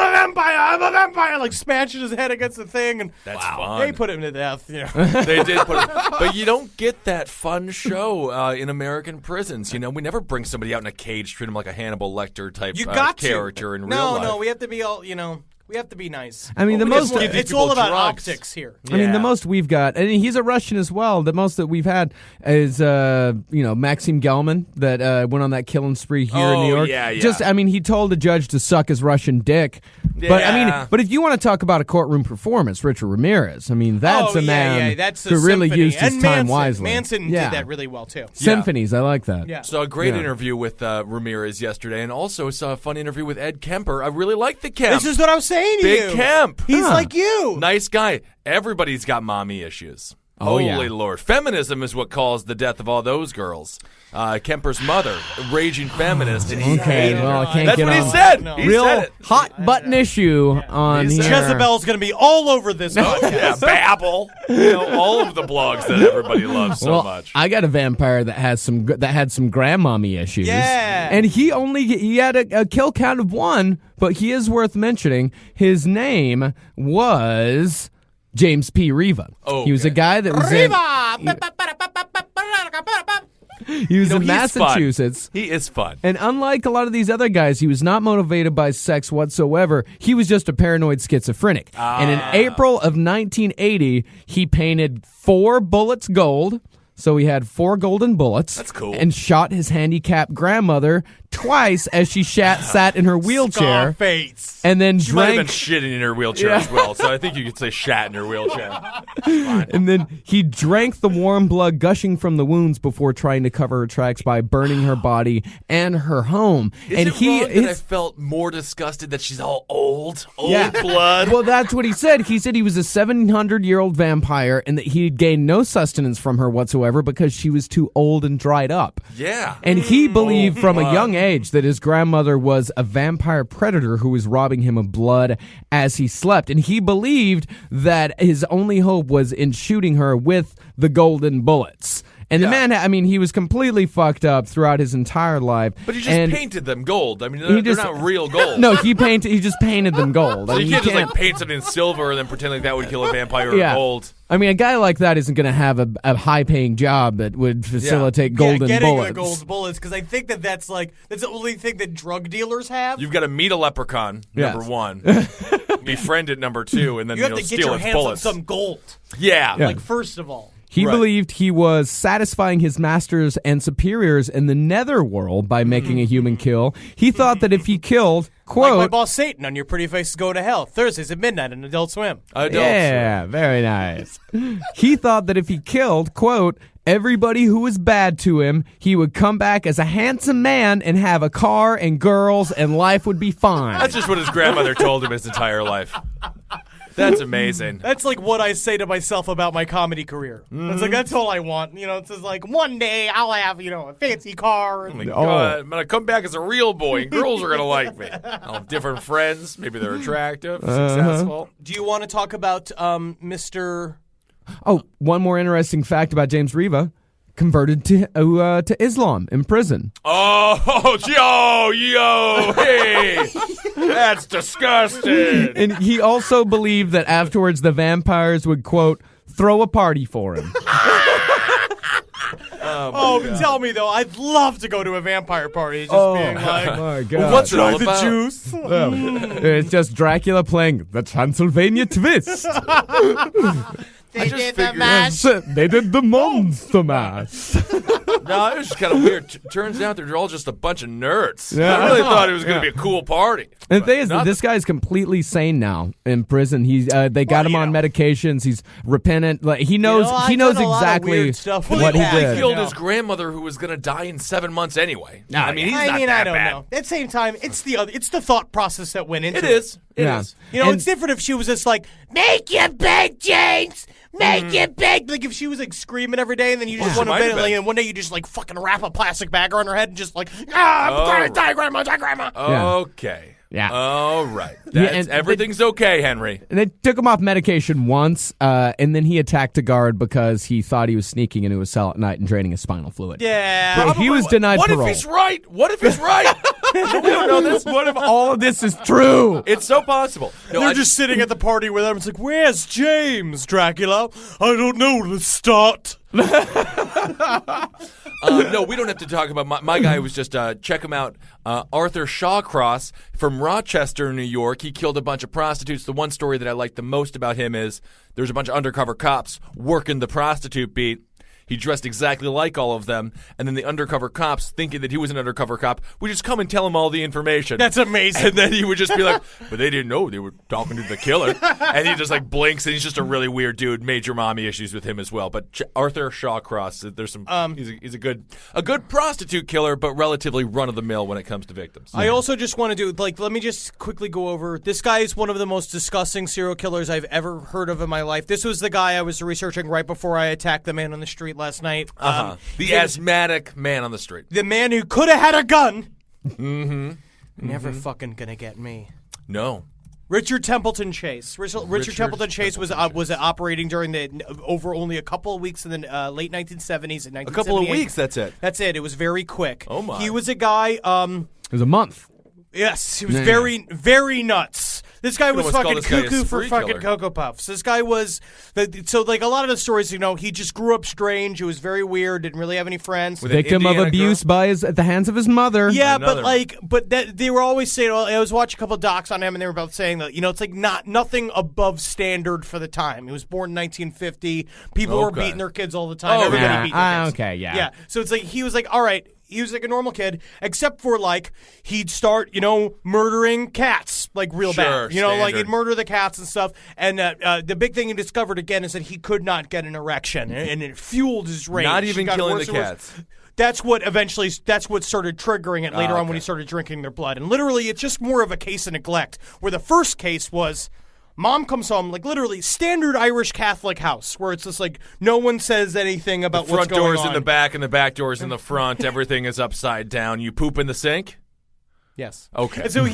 a vampire, like smashing his head against the thing, and That's fun. they put him to death. They did put it, but you don't get that fun show in American prisons. We never bring somebody out in a cage, treat them like a Hannibal Lecter type You got character in real no, life. No, we have to be all we have to be nice. I mean, the most. give these It's all people about drugs. optics here. I mean, the Yeah. most we've got, and he's a Russian as well. The most that we've had is, Maxim Gelman that went on that killing spree here in New Oh, York. yeah. Just, I mean, he told the judge to suck his Russian dick. But I Yeah. mean, but if you want to talk about a courtroom performance, Richard Ramirez. I mean, that's a man that's who a really symphony. used his And time Manson. wisely. Manson Yeah. did that really well too. Symphonies, I like that. Yeah. Saw a great Yeah. interview with Ramirez yesterday, and also saw a fun interview with Ed Kemper. I really like the Kemp. This is what I was saying to Big you. Kemp. He's Huh. like you. Nice guy. Everybody's got mommy issues. Oh, Holy yeah. Lord. Feminism is what caused the death of all those girls. Kemper's mother, a raging feminist. And he Okay, hated well, I her. can't That's get what he on. said. No. He Real said it. hot button issue on He here. said- Jezebel's going to be all over this podcast. Yeah, Babel. All of the blogs that everybody loves so Well, much. I got a vampire that had some grandmommy issues. Yeah. and he had a kill count of 1, but he is worth mentioning. His name was James P. Riva. Oh, He was a okay. guy that was he was in he's fun. Massachusetts. He is fun. And unlike a lot of these other guys, he was not motivated by sex whatsoever. He was just a paranoid schizophrenic. And in April of 1980, he painted 4 bullets gold. So he had 4 golden bullets. That's cool. And shot his handicapped grandmother twice as she sat in her wheelchair. Scarface. And then She might have been drank. shitting in her wheelchair as well, so I think you could say shat in her wheelchair. And then he drank the warm blood gushing from the wounds before trying to cover her tracks by burning her body and her home. Is and it wrong that I felt more disgusted that she's all old blood? Well, that's what he said. He said he was a 700-year-old vampire and that he had gained no sustenance from her whatsoever because she was too old and dried up. Yeah. And he believed from a young age that his grandmother was a vampire predator who was robbing him of blood as he slept. And he believed that his only hope was in shooting her with the golden bullets. And the man, I mean, he was completely fucked up throughout his entire life. But he just and painted them gold. I mean, he they're just- not real gold. No, he just painted them gold. So I mean, you can't just can't- like paint something in silver and then pretend like that would kill a vampire Yeah. in gold. I mean, a guy like that isn't going to have a high-paying job that would facilitate golden getting bullets. the gold bullets, because I think that's the only thing that drug dealers have. You've got to meet a leprechaun, Yes. number 1. Befriend it, number 2, and then You have to get steal your its hands bullets. on some gold. Yeah. Like, first of all. He Right. believed he was satisfying his masters and superiors in the netherworld by making a human kill. He thought that if he killed, Like my quote, boss Satan on Your Pretty Face Go to Hell. Thursdays at midnight on Adult Swim. Adults. yeah, very nice. He thought that if he killed, quote, everybody who was bad to him, he would come back as a handsome man and have a car and girls and life would be fine. That's just what his grandmother told him his entire life. That's amazing. That's like what I say to myself about my comedy career. It's like, that's all I want. It's just like, one day I'll have, a fancy car. Oh my God, I'm going to come back as a real boy, and girls are going to like me. I'll have different friends. Maybe they're attractive, successful. Do you want to talk about Mr. Oh, one more interesting fact about James Riva. Converted to Islam in prison. Oh, yo, hey, that's disgusting. And he also believed that afterwards the vampires would, quote, throw a party for him. Tell me, though, I'd love to go to a vampire party. Just being like, my God. What's it try all the about? juice. It's just Dracula playing the Transylvania Twist. They just did the figured- mash. They did the monster mash. No, it was just kind of weird. Turns out they're all just a bunch of nerds. Yeah. I really thought it was going to be a cool party. And the But thing is, nothing. this guy's completely sane now in prison. They got him on medications. He's repentant. Like he knows. I've he knows done a lot of exactly weird stuff with what he that. He did. killed No. his grandmother, who was going to die in 7 months anyway. No, I mean, he's not I that don't bad. know. At the same time, it's the thought process that went into It is. It Yeah. is. And- it's different if she was just like, make your bed, James. Make it big. Like if she was like screaming every day, and then you just she want to might have bed, been. and one day you just like fucking wrap a plastic bag around her head and just like, I'm gonna die, grandma, die, grandma. Yeah. Okay. Yeah. All right. Yeah, and Everything's okay, Henry. And they took him off medication once, and then he attacked a guard because he thought he was sneaking into a cell at night and draining his spinal fluid. Yeah. But he was denied What parole. if he's right? What if he's right? We don't know this. What if all of this is true? It's so possible. No, They're I just sitting at the party with him. It's like, where's James, Dracula? I don't know. Let's start. No, we don't have to talk about my guy. Was just check him out. Arthur Shawcross from Rochester, New York. He killed a bunch of prostitutes. The one story that I like the most about him is there's a bunch of undercover cops working the prostitute beat. He dressed exactly like all of them, and then the undercover cops, thinking that he was an undercover cop, would just come and tell him all the information. That's amazing. And then he would just be like, but they didn't know they were talking to the killer. And he just like blinks, and he's just a really weird dude. Major mommy issues with him as well. But Arthur Shawcross, there's some. He's a good prostitute killer, but relatively run of the mill when it comes to victims. I also just want to do, let me just quickly go over. This guy is one of the most disgusting serial killers I've ever heard of in my life. This was the guy I was researching right before I attacked the man on the street last night. The asthmatic man on the street. The man who could have had a gun. Never fucking gonna get me. No. Richard Templeton Chase. Richard Templeton Chase was operating during over only a couple of weeks in the late 1970s and 1978. A couple of weeks, that's it. That's it. It was very quick. Oh, my. He was a guy. It was a month. Yes, he was very, very nuts. This guy was almost call fucking this guy a cuckoo for spree fucking killer. Cocoa Puffs. This guy was a lot of the stories, he just grew up strange. It was very weird. Didn't really have any friends. With an Victim of Indiana abuse girl? at the hands of his mother. Yeah, Another but they were always saying. Well, I was watching a couple of docs on him, and they were both saying that it's like nothing above standard for the time. He was born in 1950. People were Okay. beating their kids all the time. Oh, Everybody yeah. beat their kids. Okay, yeah. Yeah. So it's like he was like, all right. He was like a normal kid, except for he'd start, murdering cats real Sure, bad. Like standard. he'd murder the cats and stuff. And the big thing he discovered again is that he could not get an erection, and it fueled his rage. Not He even got killing worse the and worse. cats. That's what started triggering it later on when okay. he started drinking their blood. And literally, it's just more of a case of neglect. Where the first case was. Mom comes home, literally standard Irish Catholic house, where it's just no one says anything about The what's front going door's on. in the back and the back door's in the front. Everything is upside down. You poop in the sink? Yes. Okay. And so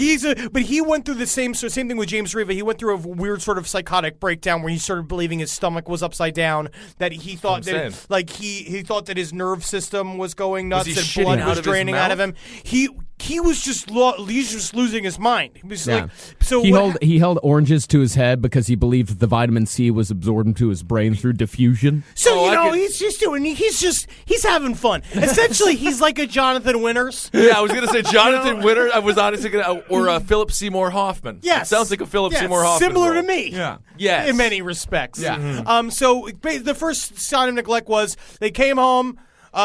but he went through the same thing with James Riva. He went through a weird sort of psychotic breakdown where he started believing his stomach was upside down. That he thought I'm that he thought that his nerve system was going nuts. he and shitting blood out was of his draining out of mouth? him. He was just losing his mind. He was Yeah. so He held oranges to his head because he believed the vitamin C was absorbed into his brain through diffusion. So I could- he's having fun. Essentially, he's like a Jonathan Winters. Yeah, I was going to say Jonathan Winter. I was honestly going to, or Philip Seymour Hoffman. Yes, It sounds like a Philip Yes, Seymour Hoffman. similar role. to me. Yeah. Yes. in many respects. Yeah. So the first sign of neglect was they came home.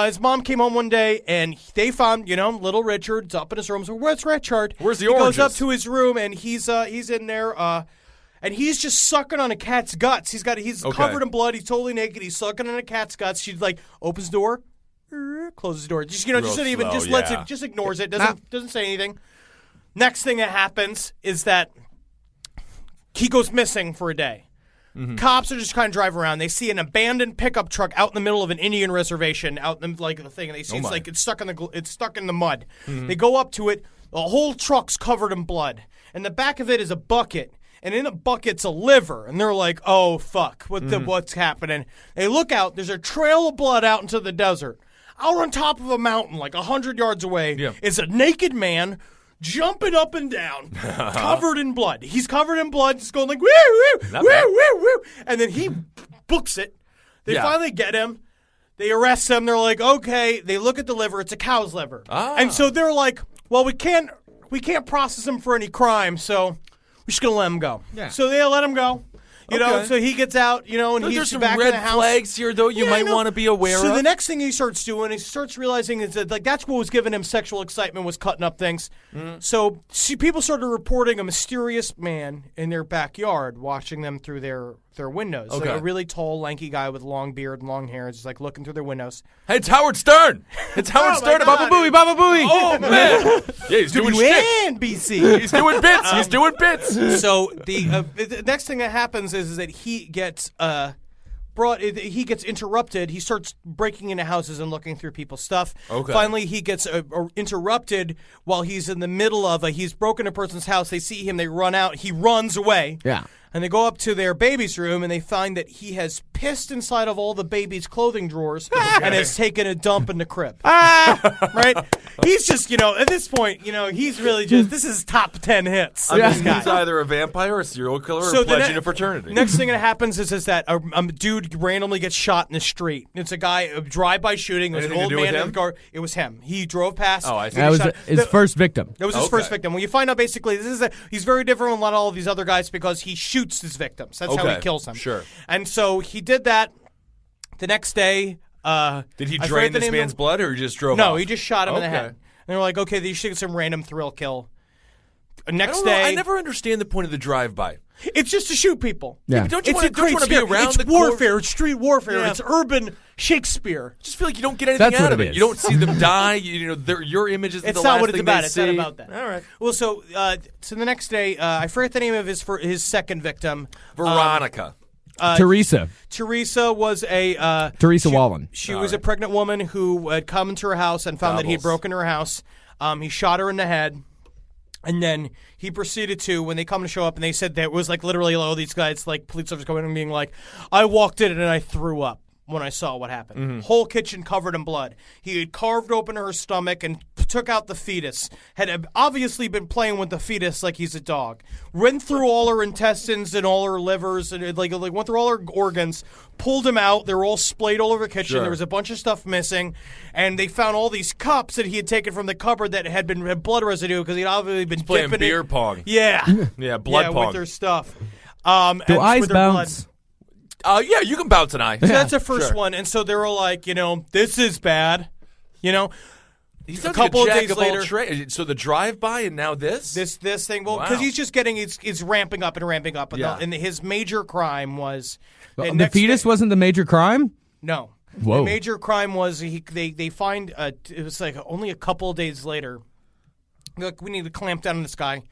His mom came home one day and they found, little Richard's up in his room. So where's Richard? Where's the He oranges? goes up to his room and he's in there. And he's just sucking on a cat's guts. He's Okay. covered in blood. He's totally naked. He's sucking on a cat's guts. She opens the door, closes the door. Just Real just even slow, just lets yeah. it, just ignores it. Doesn't say anything. Next thing that happens is that he goes missing for a day. Cops are just kind of driving around. They see an abandoned pickup truck out in the middle of an Indian reservation, out in the thing, and they see it's stuck in the mud. They go up to it. The whole truck's covered in blood, and the back of it is a bucket, and in a bucket's a liver. And they're like, "Oh fuck, what's happening?" They look out. There's a trail of blood out into the desert. Out on top of a mountain, like 100 yards away, is a naked man. Jumping up and down, covered in blood. He's covered in blood, just going like, woo, woo, woo, woo, woo. And then he books it. They finally get him. They arrest him. They're like, okay. They look at the liver. It's a cow's liver. And so they're like, well, we can't process him for any crime, so we're just going to let him go. Yeah. So they let him go. You know, so he gets out, and he's back in the house. There's some red flags here, though, you might want to be aware of. So the next thing he starts doing, he starts realizing is that that's what was giving him sexual excitement, was cutting up things. So people started reporting a mysterious man in their backyard watching them through their windows. Like a really tall, lanky guy with long beard and long hair, just like looking through their windows. Hey, it's Howard Stern. It's Howard Stern. Baba Booey, Baba Booey. Oh, man. Yeah, he's doing shit. NBC. He's doing bits. He's doing bits. So the next thing that happens is that he gets he gets interrupted. He starts breaking into houses and looking through people's stuff. Okay. Finally, he gets interrupted while he's in the middle of he's broken a person's house. They see him. They run out. He runs away. Yeah. And they go up to their baby's room, and they find that he has pissed inside of all the baby's clothing drawers and has taken a dump in the crib. Right? He's just, at this point, he's really just, this is top 10 hits. He's either a vampire, or a serial killer, or pledging a fraternity. Next thing that happens is that a dude randomly gets shot in the street. It's a guy, a drive-by shooting. It was an old man in the car. It was him. He drove past. Oh, I see. That was his first victim. That was his first victim. When you find out, basically, he's very different from a lot of all of these other guys because he shoots his victims. That's how he kills them. Sure. And so he did that. The next day, did he drain this man's blood, or he just drove off? No, he just shot him in the head. And they were like, okay, you should get some random thrill kill. Next day, I never understand the point of the drive-by. It's just to shoot people. Yeah. But don't you want to be around the warfare. It's street warfare. Yeah. It's urban Shakespeare. I just feel like you don't get anything out of it. You don't see them die. Your image is the last thing they see. It's not what it's about. It's not about that. All right. Well, so the next day, I forget the name of his second victim. Veronica. Teresa. Teresa was Teresa Wallen. She was a pregnant woman who had come into her house and found that he had broken her house. He shot her in the head. And then he proceeded to, when they come to show up, and they said that it was like literally all these guys, like police officers coming in and being like, I walked in and I threw up when I saw what happened. Mm-hmm. Whole kitchen covered in blood. He had carved open her stomach and took out the fetus. Had obviously been playing with the fetus like he's a dog. Went through all her intestines and all her livers and like went through all her organs. Pulled them out. They were all splayed all over the kitchen. Sure. There was a bunch of stuff missing, and they found all these cups that he had taken from the cupboard that had blood residue because he'd obviously been playing beer pong. Yeah, blood pong with their stuff. Do eyes bounce? Yeah, you can bounce an eye. So that's the first one, and so they were like, this is bad. He's a couple of days later. So the drive-by and now this thing. Well, because he's just it's ramping up and ramping up, and his major crime was. The fetus wasn't the major crime? No. Whoa. The major crime was they find it was like only a couple of days later. Look, we need to clamp down on this guy.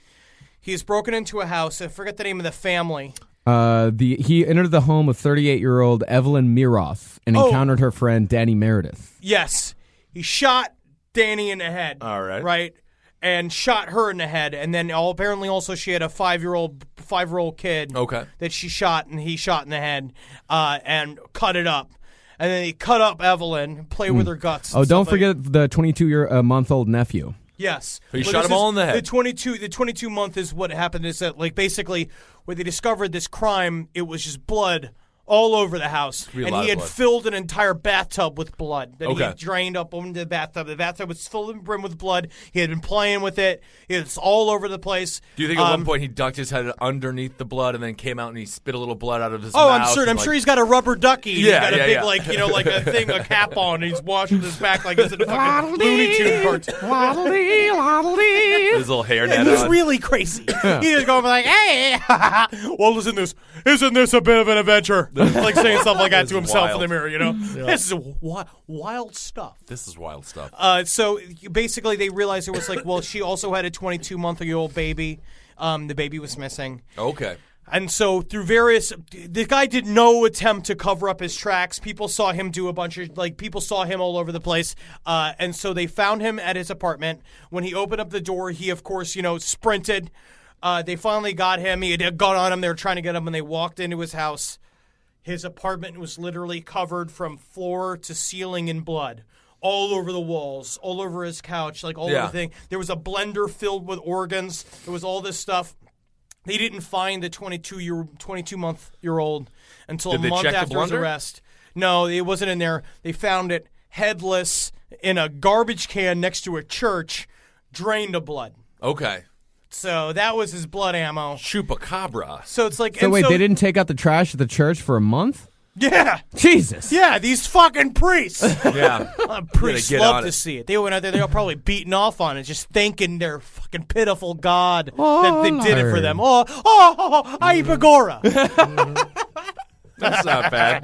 He has broken into a house. I forget the name of the family. He entered the home of 38-year-old Evelyn Miroth and encountered her friend Danny Meredith. Yes, he shot Danny in the head. All right. Right. And shot her in the head, and then apparently also she had a 5-year-old kid that she shot, and he shot in the head, and cut it up, and then he cut up Evelyn, played with her guts. Oh, don't forget the 22-month-old nephew. Yes, he shot them all in the head. The 22 month is what happened. Is that basically when they discovered this crime, it was just blood all over the house, and he had filled an entire bathtub with blood that he had drained up into the bathtub. The bathtub was filled to the brim with blood. He had been playing with it. It's all over the place. Do you think at one point he ducked his head underneath the blood and then came out and he spit a little blood out of his mouth? I'm sure he's got a rubber ducky. Yeah, he's got a big like a thing, a cap on, and he's washing his back like it's in a fucking Looney Tune cartoon. His little hairnet on. He's really crazy. He was going like, hey, well, isn't this a bit of an adventure? Like saying stuff like that to himself in the mirror, Yeah. This is wild stuff. This is wild stuff. So basically, they realized it was like, well, she also had a 22-month-old baby. The baby was missing. Okay. And so through various, the guy did no attempt to cover up his tracks. People saw him do a bunch of, people saw him all over the place. And so they found him at his apartment. When he opened up the door, he, of course, sprinted. They finally got him. He had gone on him. They were trying to get him, and they walked into his house. His apartment was literally covered from floor to ceiling in blood. All over the walls, all over his couch, all over the thing. There was a blender filled with organs. There was all this stuff. They didn't find the 22-month-old until a month after his arrest. No, it wasn't in there. They found it headless in a garbage can next to a church, drained of blood. Okay. So that was his blood ammo. Chupacabra. So it's like... So wait, they didn't take out the trash at the church for a month? Yeah. Jesus. Yeah, these fucking priests. Yeah. Priests love to see it. They went out there, they were probably beating off on it, just thanking their fucking pitiful God that they did it for them. Ay Pagora. That's not bad.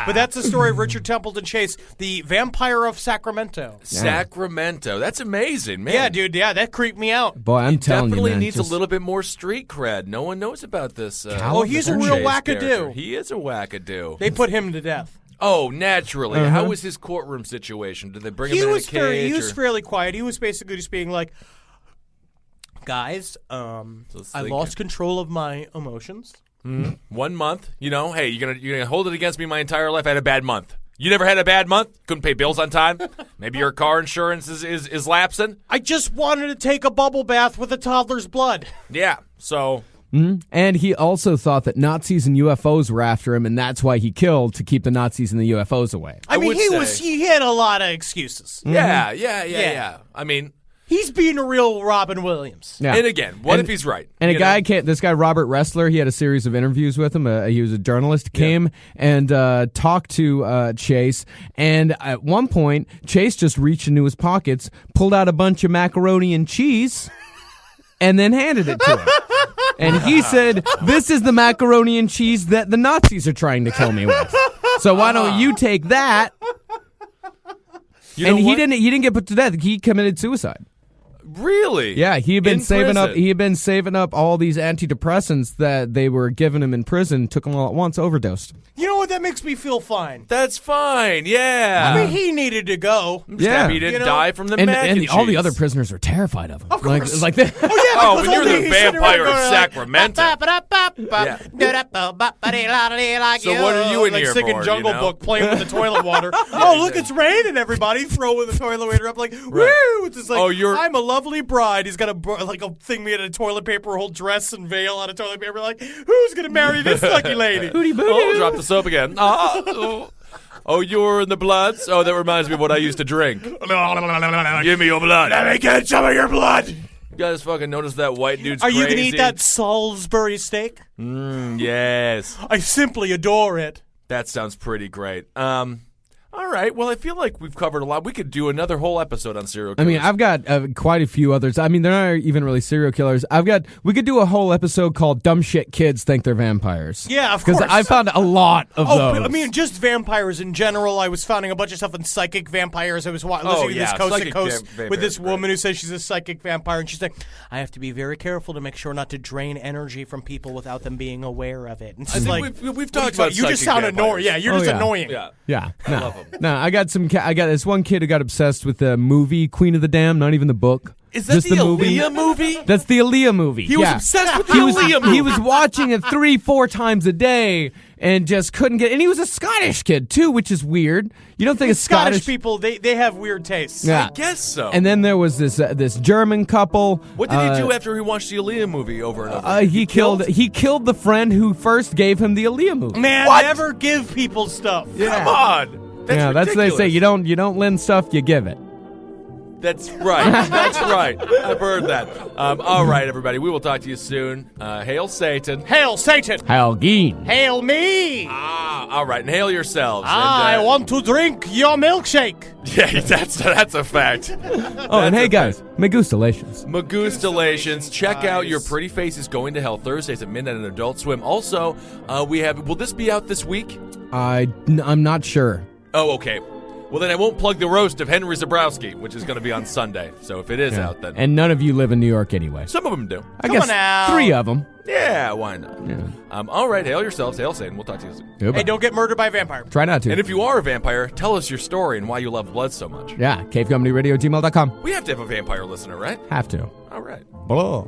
But that's the story of Richard Templeton Chase, the Vampire of Sacramento. Sacramento. That's amazing, man. Yeah, dude. Yeah, that creeped me out. Boy, I'm telling you, Definitely man, needs a little bit more street cred. No one knows about this. He's a real Chase wackadoo. character. He is a wackadoo. They put him to death. Oh, naturally. How was his courtroom situation? Did they bring him in a cage? He was fairly quiet. He was basically just being like, guys, I lost control of my emotions. 1 month, hey, you're gonna hold it against me my entire life. I had a bad month. You never had a bad month? Couldn't pay bills on time? Maybe your car insurance is lapsing? I just wanted to take a bubble bath with a toddler's blood. Yeah, so... And he also thought that Nazis and UFOs were after him, and that's why he killed, to keep the Nazis and the UFOs away. I mean, he had a lot of excuses. Yeah. I mean... He's being a real Robin Williams. Yeah. And again, what if he's right? And this guy, Robert Ressler, he had a series of interviews with him. He was a journalist, came and talked to Chase. And at one point, Chase just reached into his pockets, pulled out a bunch of macaroni and cheese, and then handed it to him. And he said, "This is the macaroni and cheese that the Nazis are trying to kill me with. So why don't you take that?" And he didn't get put to death. He committed suicide. Really? Yeah, he had been saving up. prison? He had been saving up all these antidepressants that they were giving him in prison. Took them all at once. Overdosed. You know what? That makes me feel fine. That's fine, yeah. I mean, he needed to go. I'm just happy he didn't die from the mac and all the cheese. other prisoners were terrified of him. Of course. Like that. Oh, yeah. Oh, when you're the Vampire of Sacramento. So what are you in here singing for, Jungle Book, playing with the toilet water. Oh, look, it's raining, everybody. Throwing the toilet water up like, woo! It's just like, I'm a lovely bride. He's got a thing made out of toilet paper, a whole dress and veil out of toilet paper. Like, who's going to marry this lucky lady? Oh, drop the soap again. Oh, you're in the bloods? Oh, that reminds me of what I used to drink. Give me your blood. Let me get some of your blood. You guys fucking notice that white dude's Are crazy? you going to eat that Salisbury steak? Yes. I simply adore it. That sounds pretty great. All right. Well, I feel like we've covered a lot. We could do another whole episode on serial killers. I mean, I've got quite a few others. I mean, they're not even really serial killers. We could do a whole episode called "Dumb Shit Kids Think They're Vampires." Yeah, of course. Because I found a lot of those. But, I mean, just vampires in general. I was finding a bunch of stuff on psychic vampires. I was listening to this Coast to Coast with this woman who says she's a psychic vampire, and she's like, I have to be very careful to make sure not to drain energy from people without them being aware of it. And I think we've talked about you just sound annoying. Yeah, you're just annoying. Yeah. No. No, I got this one kid who got obsessed with the movie Queen of the Damned, not even the book. Is that just the movie. Aaliyah movie? That's the Aaliyah movie. He was obsessed with the Aaliyah movie. He was watching it 3-4 times a day and just couldn't get. And he was a Scottish kid too, which is weird. You don't think a Scottish people they have weird tastes. Yeah. I guess so. And then there was this German couple. What did he do after he watched the Aaliyah movie over and over? He killed the friend who first gave him the Aaliyah movie. Man, never give people stuff. Yeah. Come on. That's what they say. You don't lend stuff, you give it. That's right. That's right. I've heard that. All right, everybody. We will talk to you soon. Hail Satan. Hail Satan. Hail Geen. Hail me. All right. And hail yourselves. I want to drink your milkshake. Yeah, that's a fact. And hey, guys. Magustalations. Magustalations. Check out Your Pretty Faces Going to Hell Thursdays at midnight on Adult Swim. Also, will this be out this week? I'm not sure. Oh, okay. Well, then I won't plug the roast of Henry Zabrowski, which is going to be on Sunday. So if it is out, then And none of you live in New York anyway. some of them do. I Come guess on now. 3 of them. Yeah, why not? Yeah. All right, hail yourselves, hail Satan. We'll talk to you soon. Goodbye. Hey, don't get murdered by a vampire. Try not to. And if you are a vampire, tell us your story and why you love blood so much. Yeah, cavecomedyradio@gmail.com. We have to have a vampire listener, right? Have to. All right. Blah.